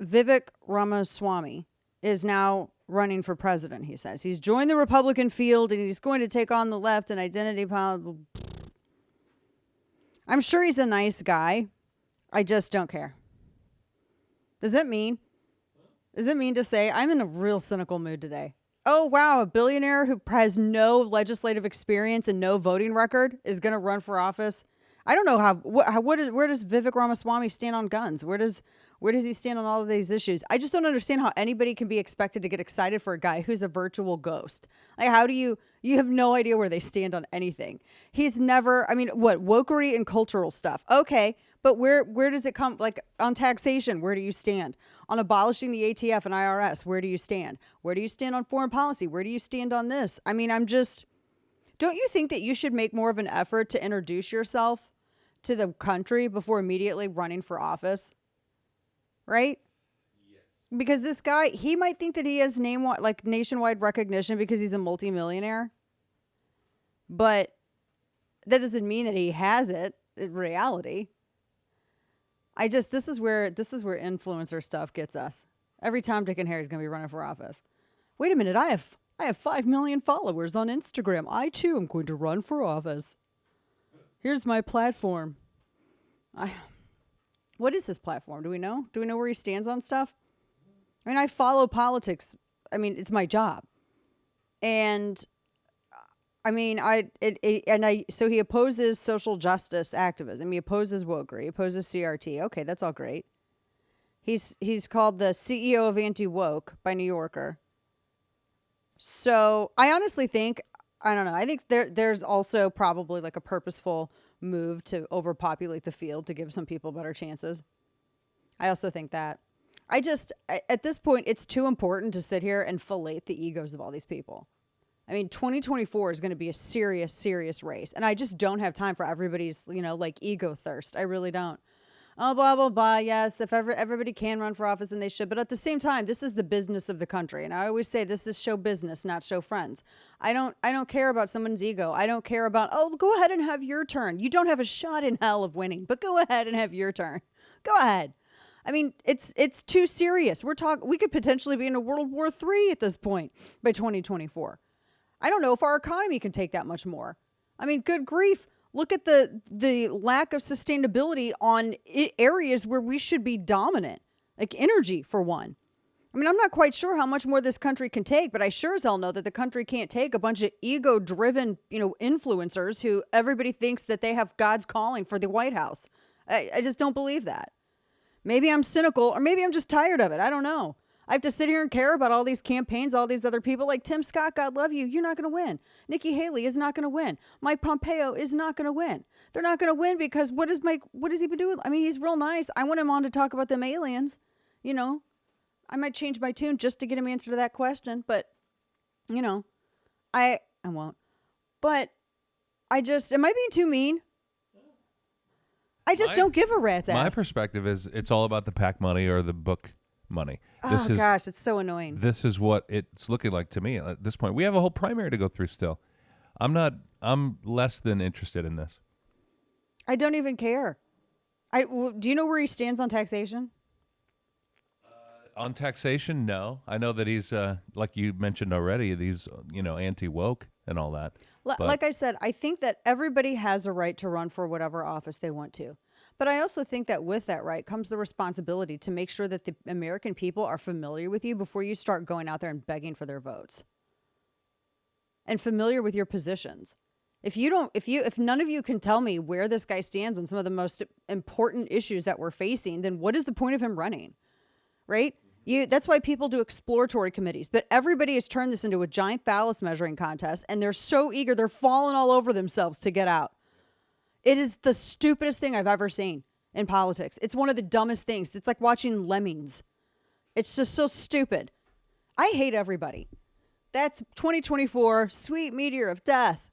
Vivek Ramaswamy is now running for president, he says. He's joined the Republican field and he's going to take on the left and identity politics. I'm sure he's a nice guy. I just don't care. Does it mean to say I'm in a real cynical mood today? Oh, wow, a billionaire who has no legislative experience and no voting record is going to run for office? I don't know where does Vivek Ramaswamy stand on guns? Where does he stand on all of these issues? I just don't understand how anybody can be expected to get excited for a guy who's a virtual ghost. Like, how do you have no idea where they stand on anything. He's never, wokery and cultural stuff. Okay, but where does it come? Like, on taxation, where do you stand? On abolishing the ATF and IRS, where do you stand? Where do you stand on foreign policy? Where do you stand on this? I mean, don't you think that you should make more of an effort to introduce yourself to the country before immediately running for office? Right? Yes. Because this guy, he might think that he has nationwide recognition because he's a multimillionaire. But that doesn't mean that he has it in reality. This is where influencer stuff gets us. Every time Dick and Harry's going to be running for office. Wait a minute, I have 5 million followers on Instagram. I too am going to run for office. Here's my platform. What is his platform? Do we know? Do we know where he stands on stuff? I mean, I follow politics. I mean, it's my job. And I mean, so he opposes social justice activism. He opposes wokery. He opposes CRT. Okay, that's all great. He's called the CEO of Anti-Woke by New Yorker. So I honestly think, I don't know. I think there's also probably like a purposeful move to overpopulate the field to give some people better chances. I also think that. At this point, it's too important to sit here and fillet the egos of all these people. I mean, 2024 is going to be a serious, serious race. And I just don't have time for everybody's, ego thirst. I really don't. Oh, blah, blah, blah. Yes, if everybody can run for office and they should. But at the same time, this is the business of the country. And I always say this is show business, not show friends. I don't care about someone's ego. I don't care about, go ahead and have your turn. You don't have a shot in hell of winning, but go ahead and have your turn. Go ahead. I mean, it's too serious. We could potentially be in a World War III at this point by 2024. I don't know if our economy can take that much more. I mean, good grief. Look at the lack of sustainability on areas where we should be dominant, like energy, for one. I mean, I'm not quite sure how much more this country can take, but I sure as hell know that the country can't take a bunch of ego-driven, influencers who everybody thinks that they have God's calling for the White House. I just don't believe that. Maybe I'm cynical, or maybe I'm just tired of it. I don't know. I have to sit here and care about all these campaigns, all these other people like Tim Scott, God love you. You're not going to win. Nikki Haley is not going to win. Mike Pompeo is not going to win. They're not going to win because what has he been doing? I mean, he's real nice. I want him on to talk about them aliens. I might change my tune just to get him answer to that question, but I won't. But am I being too mean? I just don't give a rat's ass. My perspective is it's all about the PAC money or the book money. Gosh, it's so annoying. This is what it's looking like to me at this point. We have a whole primary to go through still. I'm less than interested in this. I don't even care. Do you know where he stands on taxation? On taxation, no. I know that he's, like you mentioned already, he's, anti-woke and all that. Like I said, I think that everybody has a right to run for whatever office they want to. But I also think that with that right comes the responsibility to make sure that the American people are familiar with you before you start going out there and begging for their votes. And familiar with your positions. If none of you can tell me where this guy stands on some of the most important issues that we're facing, then what is the point of him running? Right? That's why people do exploratory committees. But everybody has turned this into a giant phallus measuring contest, and they're so eager, they're falling all over themselves to get out. It is the stupidest thing I've ever seen in politics. It's one of the dumbest things. It's like watching lemmings. It's just so stupid. I hate everybody. That's 2024, sweet meteor of death.